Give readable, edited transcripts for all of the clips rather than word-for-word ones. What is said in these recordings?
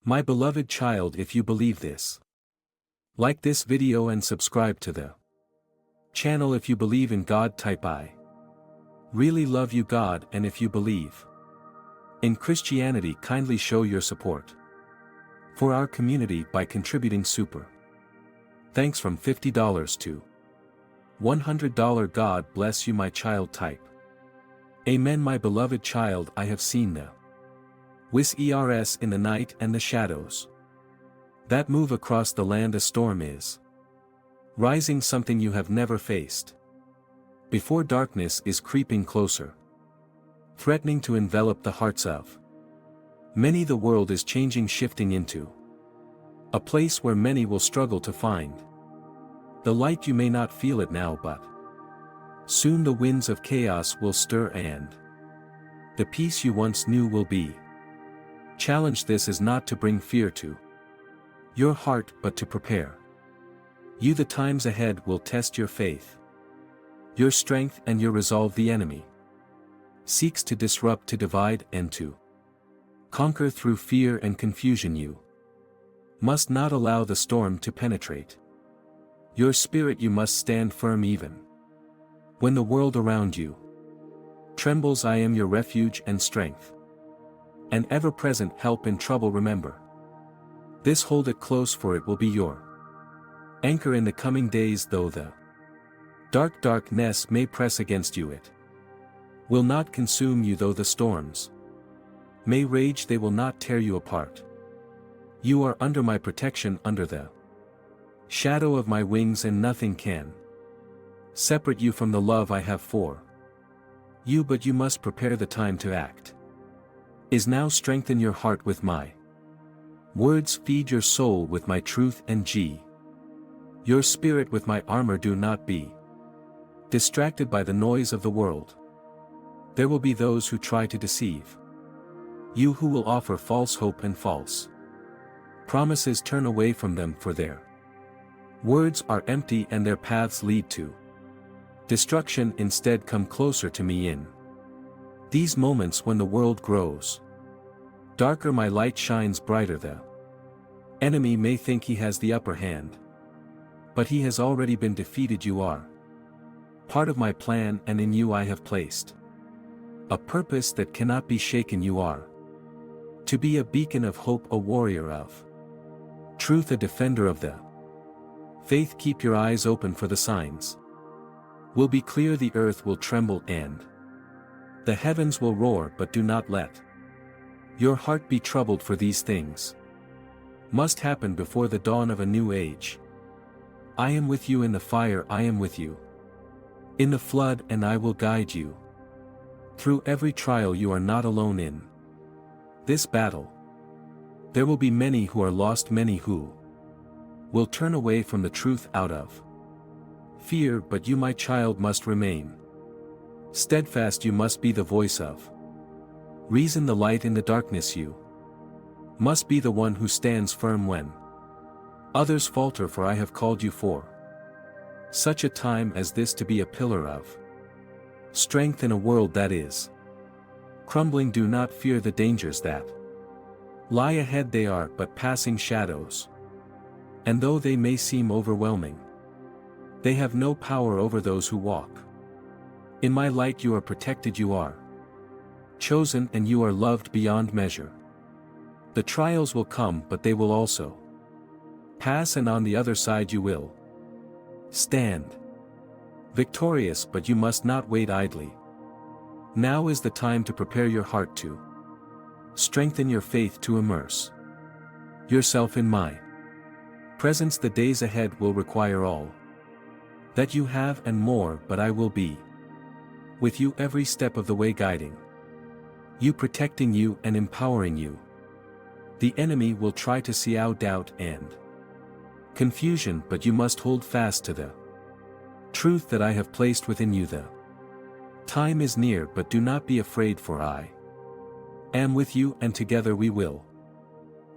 My beloved child, if you believe this, like this video and subscribe to the channel. If you believe in God, type I really love you God, and if you believe in Christianity, kindly show your support for our community by contributing super thanks from $50 to $100. God bless you my child, type Amen. My beloved child, I have seen the ers in the night and the shadows that move across the land. A storm is rising, something you have never faced before. Darkness is creeping closer, threatening to envelop the hearts of many. The world is changing, shifting into a place where many will struggle to find the light. You may not feel it now, but soon the winds of chaos will stir, and the peace you once knew will be challenged. This is not to bring fear to your heart, but to prepare you. The times ahead will test your faith, your strength, and your resolve. The enemy seeks to disrupt, to divide, and to conquer through fear and confusion. You must not allow the storm to penetrate your spirit. You must stand firm even when the world around you trembles. I am your refuge and strength, an ever-present help in trouble. Remember this, hold it close, for it will be your anchor in the coming days. Though the darkness may press against you, it will not consume you. Though the storms may rage, they will not tear you apart. You are under my protection, under the shadow of my wings, and nothing can separate you from the love I have for you. But you must prepare. The time to act is now. Strengthen your heart with my words, feed your soul with my truth, and your spirit with my armor. Do not be distracted by the noise of the world. There will be those who try to deceive you, who will offer false hope and false promises. Turn away from them, for their words are empty and their paths lead to destruction. Instead, come closer to me in these moments when the world grows darker. My light shines brighter. The enemy may think he has the upper hand, but he has already been defeated. You are part of my plan, and in you I have placed a purpose that cannot be shaken. You are to be a beacon of hope, a warrior of truth, a defender of the faith. Keep your eyes open, for the signs will be clear. The earth will tremble and the heavens will roar, but do not let your heart be troubled, for these things must happen before the dawn of a new age. I am with you in the fire, I am with you in the flood, and I will guide you through every trial. You are not alone in this battle. There will be many who are lost, many who will turn away from the truth out of fear, but you, my child, must remain steadfast. You must be the voice of reason, the light in the darkness. You must be the one who stands firm when others falter, for I have called you for such a time as this, to be a pillar of strength in a world that is crumbling. Do not fear the dangers that lie ahead. They are but passing shadows, and though they may seem overwhelming, they have no power over those who walk in my light. You are protected, you are chosen, and you are loved beyond measure. The trials will come, but they will also pass, and on the other side you will stand victorious. But you must not wait idly. Now is the time to prepare your heart, to strengthen your faith, to immerse yourself in my presence. The days ahead will require all that you have and more, but I will be with you every step of the way, guiding you, protecting you, and empowering you. The enemy will try to sow doubt and confusion, but you must hold fast to the truth that I have placed within you. The time is near, but do not be afraid, for I am with you, and together we will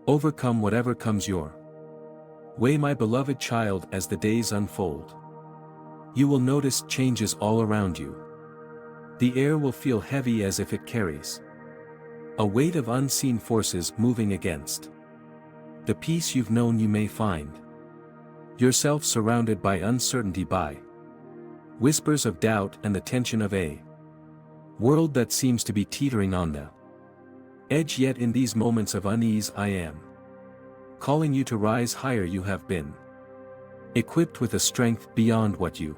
overcome whatever comes your way. My beloved child, as the days unfold, you will notice changes all around you. The air will feel heavy, as if it carries a weight of unseen forces moving against The peace you've known you may find yourself surrounded by uncertainty, by whispers of doubt and the tension of a world that seems to be teetering on the edge. Yet in these moments of unease I am calling you to rise higher. You have been equipped with a strength beyond what you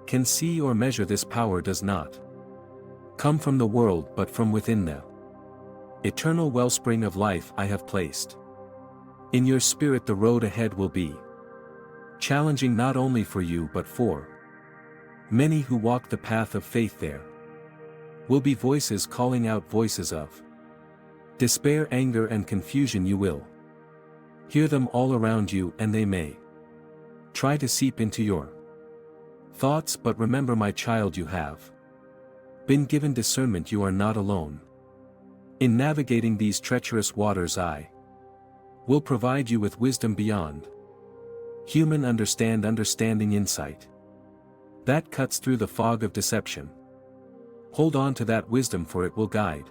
can see or measure. This power does not come from the world but from within the eternal wellspring of life I have placed in your spirit. The road ahead will be challenging not only for you but for many who walk the path of faith. There will be voices calling out, voices of despair, anger and confusion. You will hear them all around you, and they may try to seep into your thoughts. But remember, my child, you have been given discernment. You are not alone in navigating these treacherous waters. I will provide you with wisdom beyond human understanding, insight that cuts through the fog of deception. Hold on to that wisdom, for it will guide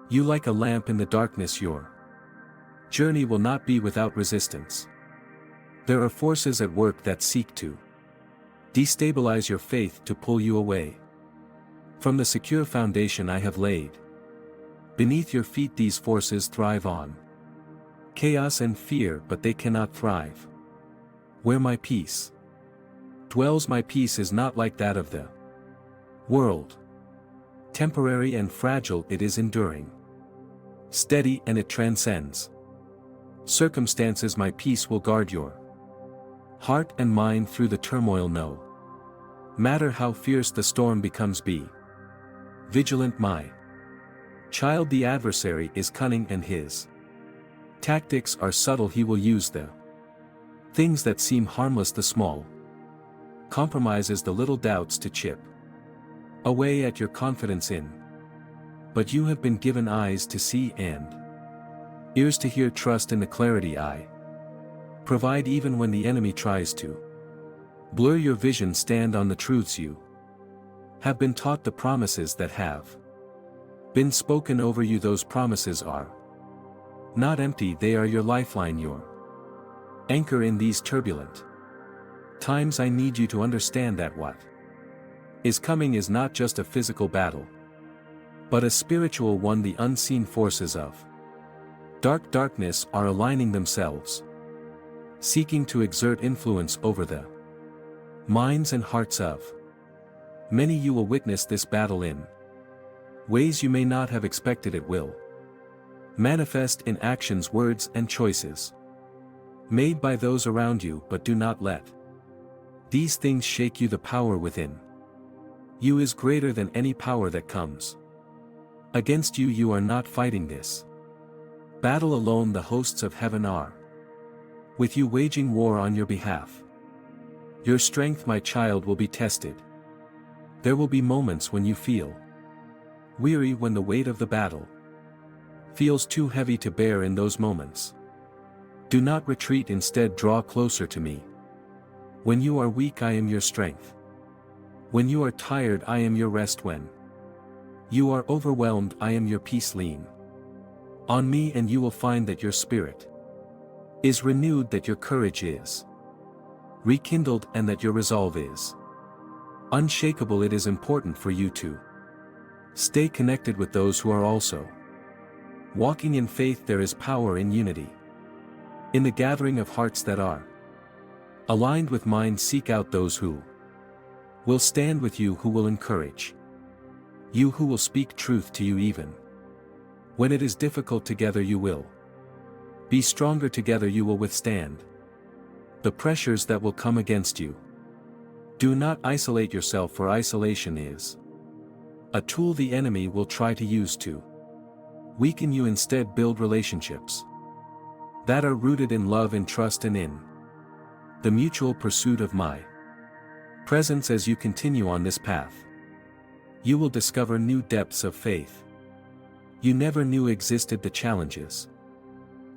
you like a lamp in the darkness. Your journey will not be without resistance. There are forces at work that seek to destabilize your faith, to pull you away from the secure foundation I have laid beneath your feet. These forces thrive on chaos and fear, but they cannot thrive where my peace dwells. My peace is not like that of the world. Temporary and fragile, it is enduring, steady, and it transcends circumstances. My peace will guard your heart and mind through the turmoil. No matter how fierce the storm becomes, be vigilant, my child. The adversary is cunning and his tactics are subtle. He will use the things that seem harmless, the small compromises, the little doubts, to chip away at your confidence in. But you have been given eyes to see and ears to hear. Trust in the clarity I provide even when the enemy tries to blur your vision. Stand on the truths you have been taught, the promises that have been spoken over you. Those promises are not empty, they are your lifeline, your anchor in these turbulent times. I need you to understand that what is coming is not just a physical battle, but a spiritual one. The unseen forces of darkness are aligning themselves, seeking to exert influence over the minds and hearts of many. You will witness this battle in ways you may not have expected. It will manifest in actions, words, and choices made by those around you. But do not let these things shake you. The power within you is greater than any power that comes against you. You are not fighting this battle alone. The hosts of heaven are with you, waging war on your behalf. Your strength, my child, will be tested. There will be moments when you feel weary, when the weight of the battle feels too heavy to bear. In those moments, do not retreat, instead draw closer to me. When you are weak, I am your strength. When you are tired, I am your rest. When you are overwhelmed, I am your peace. Lean on me and you will find that your spirit is renewed, that your courage is rekindled, and that your resolve is unshakable. It is important for you to stay connected with those who are also walking in faith. There is power in unity, in the gathering of hearts that are aligned with mine. Seek out those who will stand with you, who will encourage you, who will speak truth to you even when it is difficult. Together you will be stronger. Together you will withstand the pressures that will come against you. Do not isolate yourself, for isolation is a tool the enemy will try to use to weaken you. Instead, build relationships that are rooted in love and trust, and in the mutual pursuit of my presence. As you continue on this path, you will discover new depths of faith you never knew existed. The challenges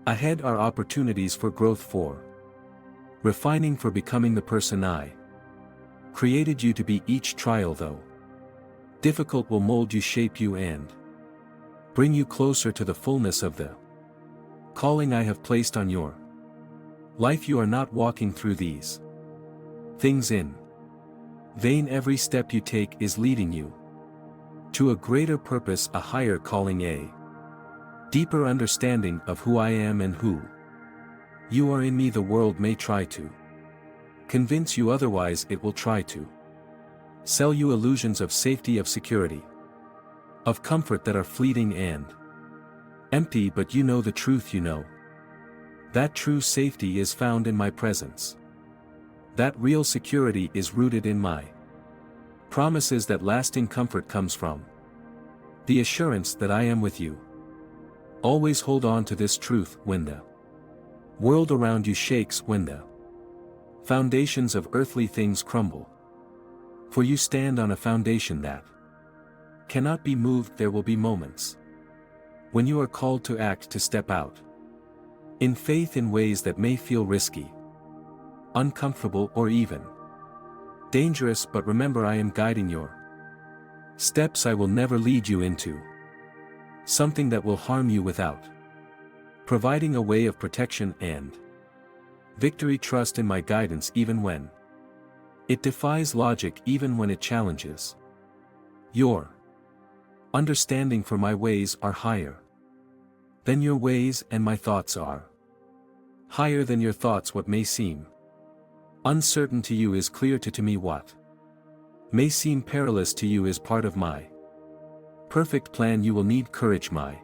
ahead are opportunities for growth, for refining, for becoming the person I created you to be. Each trial, though difficult, will mold you, shape you, and bring you closer to the fullness of the calling I have placed on your life. You are not walking through these things in vain. Every step you take is leading you to a greater purpose, a higher calling, a deeper understanding of who I am and who you are in me. The world may try to convince you otherwise. It will try to sell you illusions of safety, of security, of comfort that are fleeting and empty, but you know the truth. You know that true safety is found in my presence. That real security is rooted in my promises. That lasting comfort comes from the assurance that I am with you. Always hold on to this truth when the world around you shakes, when the foundations of earthly things crumble. For you stand on a foundation that cannot be moved. There will be moments when you are called to act, to step out in faith in ways that may feel risky, uncomfortable, or even dangerous. But remember, I am guiding your steps. I will never lead you into something that will harm you without providing a way of protection and victory. Trust in my guidance even when it defies logic, even when it challenges your understanding. For my ways are higher than your ways, and my thoughts are higher than your thoughts. What may seem uncertain to you is clear to me. What may seem perilous to you is part of my perfect plan. You will need courage, my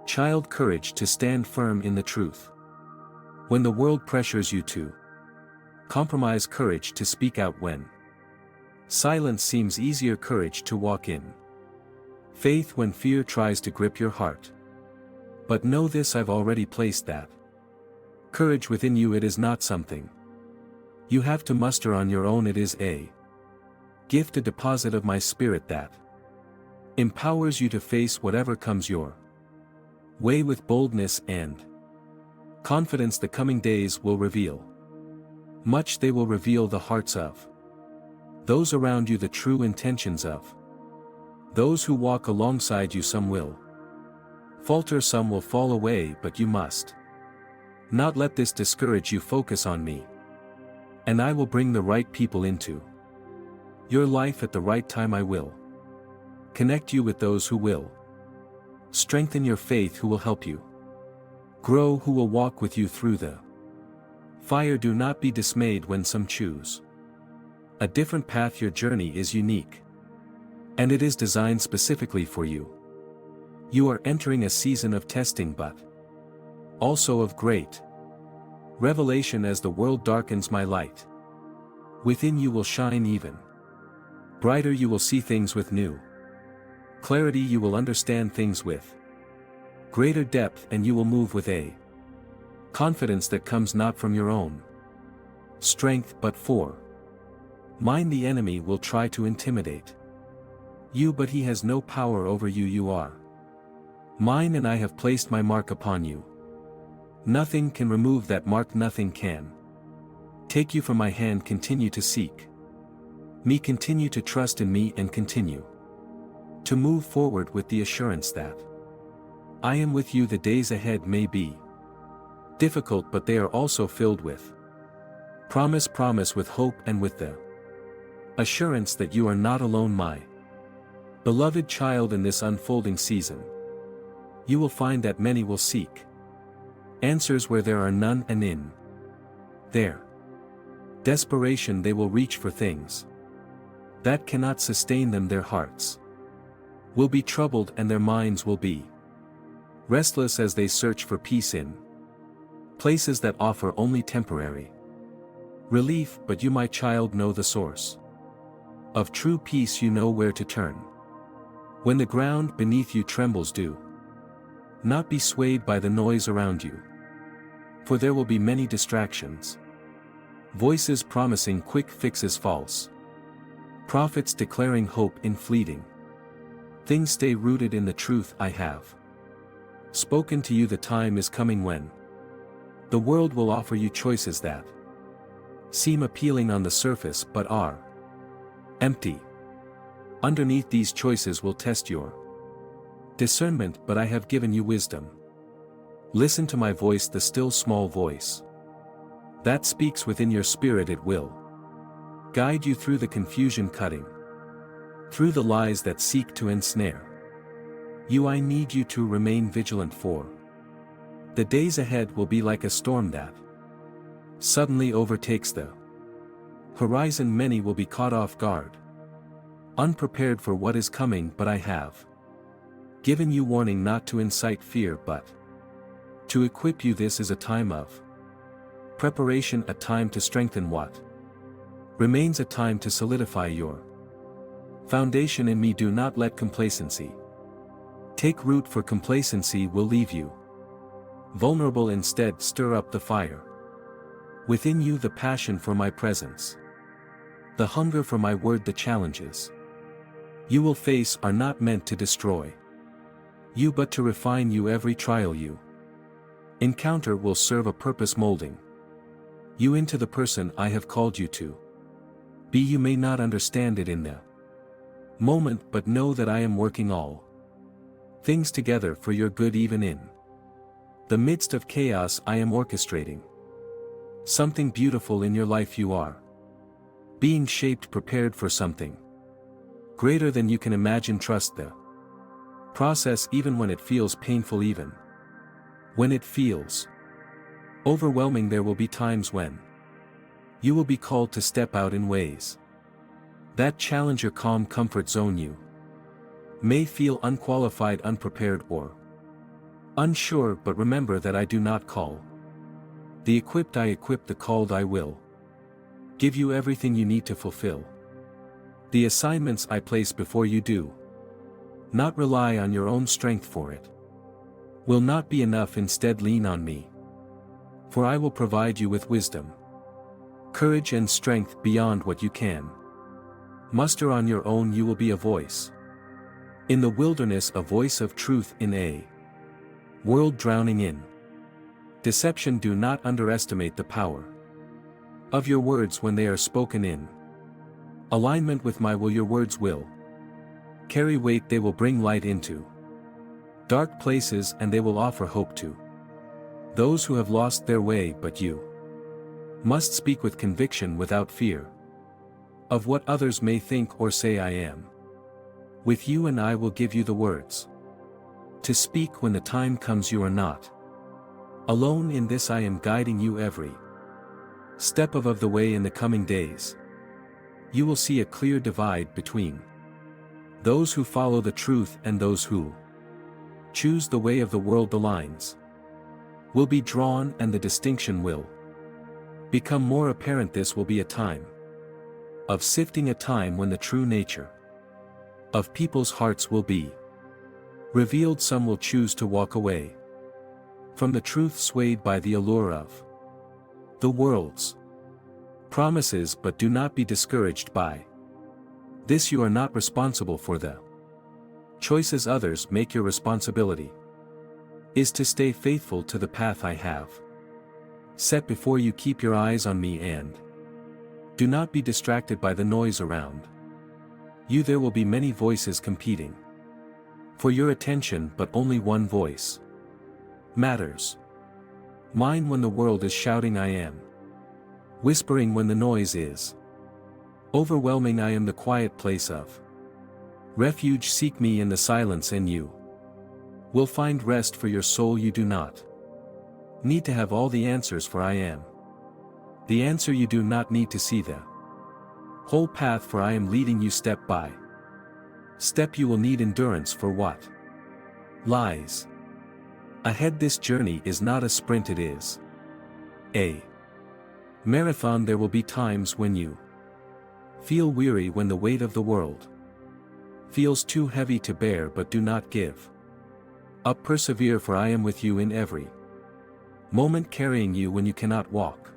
child, courage to stand firm in the truth when the world pressures you to compromise, courage to speak out when silence seems easier, courage to walk in faith when fear tries to grip your heart. But know this, I've already placed that courage within you. It is not something you have to muster on your own. It is a gift, a deposit of my spirit that empowers you to face whatever comes your way with boldness and confidence. The coming days will reveal much. They will reveal the hearts of those around you, the true intentions of those who walk alongside you. Some will falter, some will fall away, but you must not let this discourage you. Focus on me, and I will bring the right people into your life at the right time. I will connect you with those who will strengthen your faith, who will help you grow, who will walk with you through the fire. Do not be dismayed when some choose a different path. Your journey is unique, and it is designed specifically for you. You are entering a season of testing, but also of great revelation. As the world darkens, my light within you will shine even brighter. You will see things with new clarity. You will understand things with greater depth, and you will move with a confidence that comes not from your own strength, but for mine. The enemy will try to intimidate you, but he has no power over you. You are mine, and I have placed my mark upon you. Nothing can remove that mark. Nothing can take you from my hand. Continue to seek me, continue to trust in me, and continue to move forward with the assurance that I am with you. The days ahead may be difficult, but they are also filled with promise with hope, and with the assurance that you are not alone, my beloved child. In this unfolding season, you will find that many will seek answers where there are none, and in their desperation they will reach for things that cannot sustain them. Their hearts will be troubled, and their minds will be restless as they search for peace in places that offer only temporary relief. But you, my child, know the source of true peace. You know where to turn when the ground beneath you trembles. Do not be swayed by the noise around you, for there will be many distractions, voices promising quick fixes, false prophets declaring hope in fleeting things. Stay rooted in the truth I have spoken to you. The time is coming when the world will offer you choices that seem appealing on the surface but are empty. Underneath, these choices will test your discernment, but I have given you wisdom, Listen to my voice, the still small voice that speaks within your spirit. It will guide you through the confusion, cutting through the lies that seek to ensnare you. I need you to remain vigilant, for the days ahead will be like a storm that suddenly overtakes the horizon. Many will be caught off guard, unprepared for what is coming, but I have given you warning, not to incite fear but to equip you. This is a time of preparation, a time to strengthen what remains, a time to solidify your foundation in me. Do not let complacency take root, for complacency will leave you vulnerable. Instead, stir up the fire within you, the passion for my presence, the hunger for my word. The challenges you will face are not meant to destroy you but to refine you. Every trial you encounter will serve a purpose, molding you into the person I have called you to be. You may not understand it in the moment, but know that I am working all things together for your good. Even in the midst of chaos, I am orchestrating something beautiful in your life. You are being shaped, prepared for something greater than you can imagine. Trust the process, even when it feels painful, even when it feels overwhelming. There will be times when you will be called to step out in ways that challenge your calm comfort zone. You may feel unqualified, unprepared, or unsure, but remember that I do not call the equipped, I equip the called. I will give you everything you need to fulfill the assignments I place before you. Do not rely on your own strength, for it will not be enough. Instead, lean on me, for I will provide you with wisdom, courage, and strength beyond what you can muster on your own. You will be a voice in the wilderness, a voice of truth in a world drowning in deception. Do not underestimate the power of your words when they are spoken in alignment with my will. Your words will carry weight, they will bring light into dark places, and they will offer hope to those who have lost their way. But you must speak with conviction, without fear of what others may think or say. I am with you, and I will give you the words to speak when the time comes. You are not alone in this. I am guiding you every step of the way. In the coming days, you will see a clear divide between those who follow the truth and those who choose the way of the world. The lines will be drawn, and the distinction will become more apparent. This will be a time of sifting, a time when the true nature of people's hearts will be revealed. Some will choose to walk away from the truth, swayed by the allure of the world's promises. But do not be discouraged by this. You are not responsible for the choices others make. Your responsibility is to stay faithful to the path I have set before you. Keep your eyes on me, and do not be distracted by the noise around you. There will be many voices competing for your attention, but only one voice matters, mine. When the world is shouting, I am whispering. When the noise is overwhelming, I am the quiet place of refuge. Seek me in the silence, and you will find rest for your soul. You do not need to have all the answers, for I am the answer. You do not need to see the whole path, for I am leading you step by step. You will need endurance for what lies ahead. This journey is not a sprint, it is a marathon. There will be times when you feel weary, when the weight of the world feels too heavy to bear, but do not give up. Persevere, for I am with you in every moment, carrying you when you cannot walk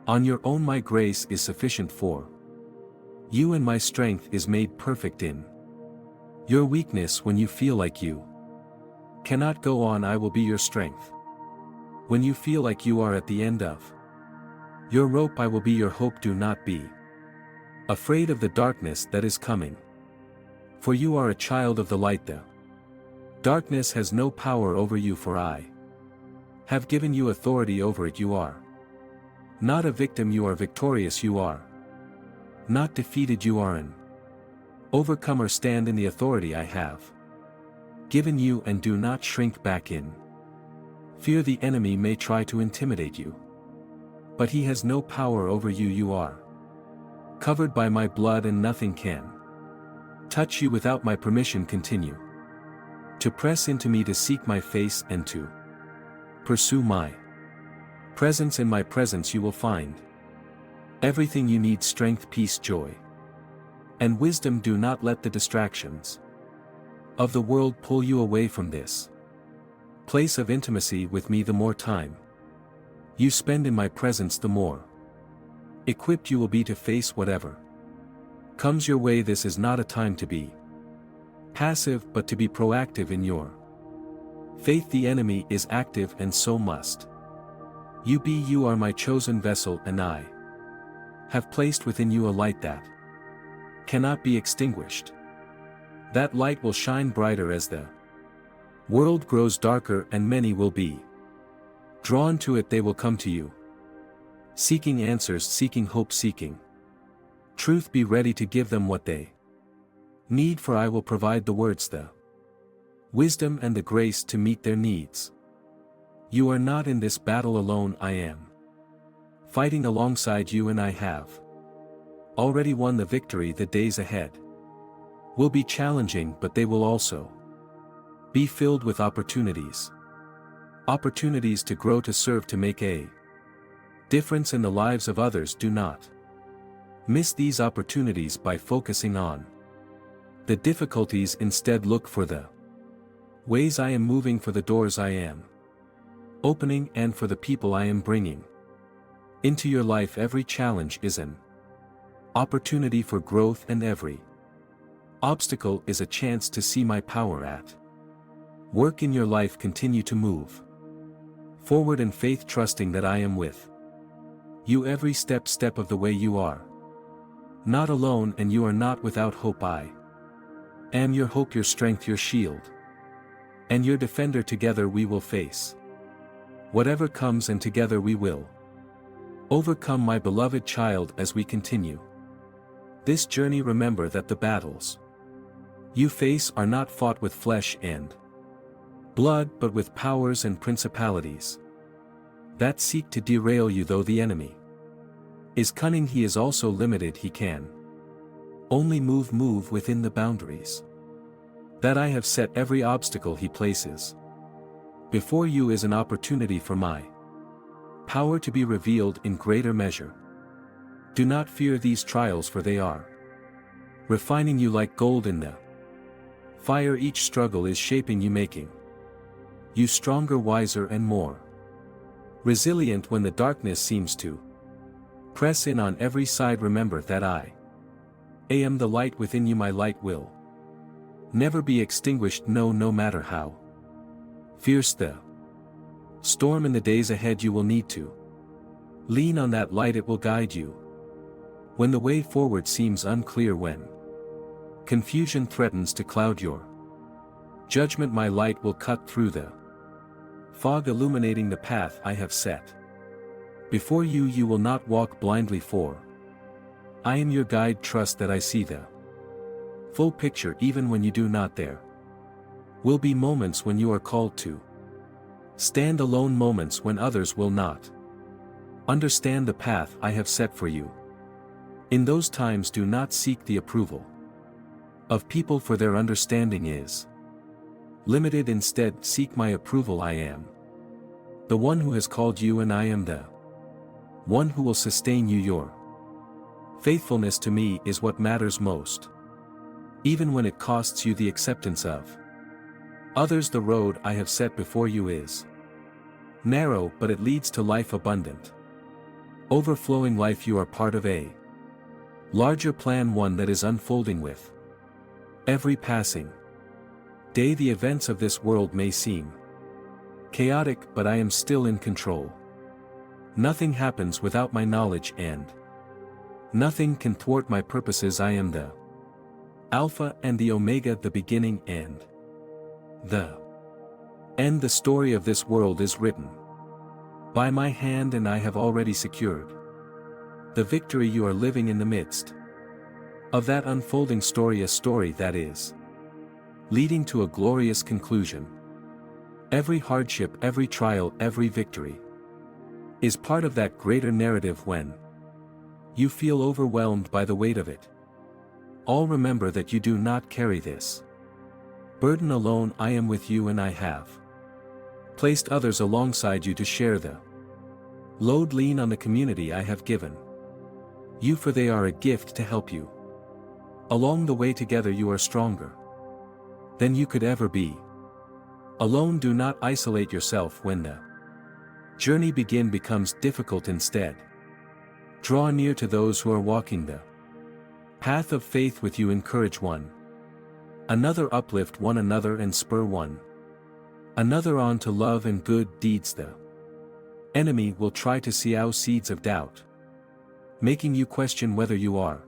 on your own. My grace is sufficient for you, and my strength is made perfect in your weakness. When you feel like you cannot go on, I will be your strength. When you feel like you are at the end of your rope, I will be your hope. Do not be afraid of the darkness that is coming, for you are a child of the light. The darkness has no power over you, for I Have given you authority over it you are. Not a victim you are victorious you are. Not defeated you are an overcomer stand in the authority I have given you and do not shrink back in. Fear the enemy may try to intimidate you. But he has no power over you you are covered by my blood and nothing can touch you without my permission continue to press into me to seek my face and to pursue my presence in my presence you will find everything you need strength peace joy and wisdom do not let the distractions of the world pull you away from this place of intimacy with me the more time you spend in my presence the more equipped you will be to face whatever comes your way this is not a time to be passive but to be proactive in your faith the enemy is active and so must you be you are my chosen vessel and I have placed within you a light that cannot be extinguished. That light will shine brighter as the world grows darker and many will be drawn to it they will come to you. Seeking answers seeking hope seeking truth be ready to give them what they need for I will provide the words the wisdom and the grace to meet their needs. You are not in this battle alone I am fighting alongside you and I have already won the victory the days ahead will be challenging but they will also be filled with opportunities. Opportunities to grow to serve to make a difference in the lives of others do not miss these opportunities by focusing on the difficulties instead look for the ways I am moving for the doors I am opening and for the people I am bringing into your life every challenge is an opportunity for growth and every obstacle is a chance to see my power at work in your life continue to move forward in faith trusting that I am with you every step of the way you are not alone and you are not without hope I am your hope your strength your shield and your defender together we will face whatever comes and together we will overcome my beloved child as we continue this journey remember that the battles you face are not fought with flesh and blood but with powers and principalities that seek to derail you though the enemy is cunning he is also limited he can only move within the boundaries that I have set every obstacle he places before you is an opportunity for my power to be revealed in greater measure. Do not fear these trials for they are refining you like gold in the fire each struggle is shaping you making you stronger wiser and more resilient when the darkness seems to press in on every side remember that I am the light within you my light will never be extinguished no matter how fierce the storm in the days ahead you will need to lean on that light it will guide you when the way forward seems unclear when confusion threatens to cloud your judgment my light will cut through the fog illuminating the path I have set before you you will not walk blindly for I am your guide trust that I see the full picture even when you do not there will be moments when you are called to stand alone moments when others will not understand the path I have set for you. In those times do not seek the approval of people for their understanding is limited instead seek my approval I am the one who has called you and I am the one who will sustain you your faithfulness to me is what matters most even when it costs you the acceptance of others the road I have set before you is narrow but it leads to life abundant overflowing life you are part of a larger plan one that is unfolding with every passing day the events of this world may seem chaotic but I am still in control nothing happens without my knowledge and nothing can thwart my purposes I am the Alpha and the Omega the beginning and the end the story of this world is written By my hand, and I have already secured the victory you are living in the midst of that unfolding story, a story that is leading to a glorious conclusion. Every hardship, every trial, every victory is part of that greater narrative. When you feel overwhelmed by the weight of it all, remember that you do not carry this burden alone. I am with you, and I have placed others alongside you to share the load. Lean on the community I have given you, for they are a gift to help you along the way. Together you are stronger than you could ever be alone. Do not isolate yourself when the journey becomes difficult. Instead, draw near to those who are walking the path of faith with you. Encourage one another, uplift one another, and spur one another on to love and good deeds. The enemy will try to sow seeds of doubt, making you question whether you are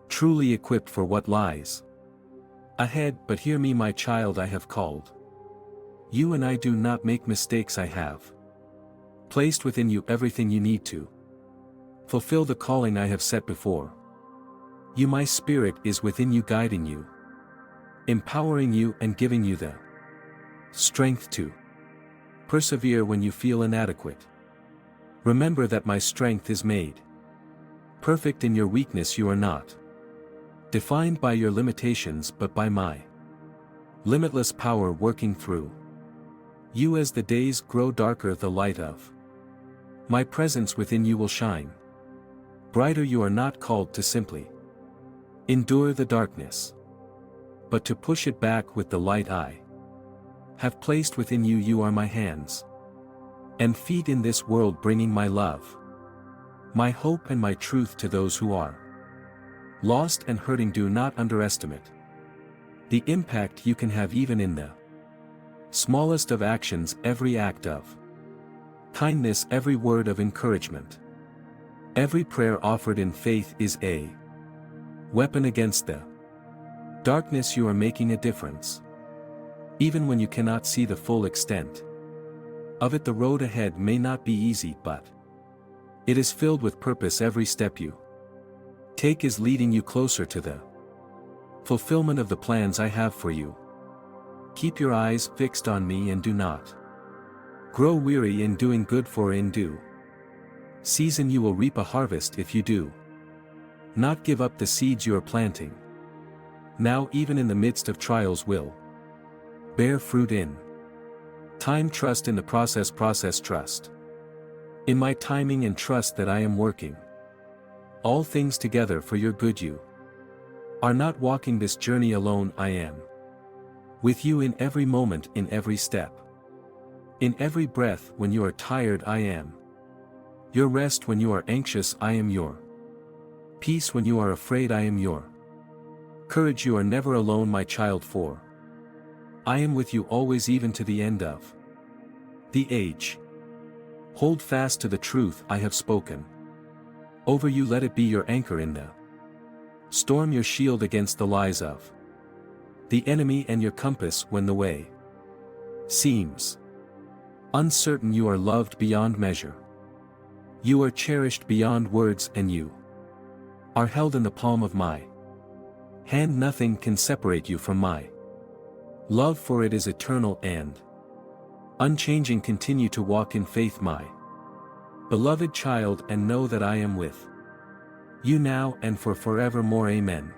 truly equipped for what lies ahead. But hear me, my child, I have called you, and I do not make mistakes. I have placed within you everything you need to fulfill the calling I have set before you. My Spirit is within you, guiding you, empowering you, and giving you the strength to persevere when you feel inadequate. Remember that my strength is made perfect in your weakness. You are not defined by your limitations, but by my limitless power working through you. As the days grow darker, the light of my presence within you will shine brighter. You are not called to simply endure the darkness, but to push it back with the light I have placed within you. You are my hands and feet in this world, bringing my love, my hope, and my truth to those who are lost and hurting. Do not underestimate the impact you can have even in the smallest of actions. Every act of kindness, every word of encouragement, every prayer offered in faith is a weapon against the darkness. You are making a difference even when you cannot see the full extent of it. The road ahead may not be easy, but it is filled with purpose. Every step you take is leading you closer to the fulfillment of the plans I have for you. Keep your eyes fixed on me, and do not grow weary in doing good, for in due season you will reap a harvest if you do not give up the seeds you are planting. Now, even in the midst of trials, will bear fruit in time. Trust in the process. Trust in my timing, and trust that I am working all things together for your good. You are not walking this journey alone. I am with you in every moment, in every step, in every breath. When you are tired, I am your rest. When you are anxious, I am your peace. When you are afraid, I am your courage. You are never alone, my child, for I am with you always, even to the end of the age. Hold fast to the truth I have spoken over you. Let it be your anchor in the storm, your shield against the lies of the enemy, and your compass when the way seems uncertain. You are loved beyond measure. You are cherished beyond words, and you are held in the palm of my hand. Nothing can separate you from my love, for it is eternal and unchanging. Continue to walk in faith, my beloved child, and know that I am with you now and for forevermore. Amen.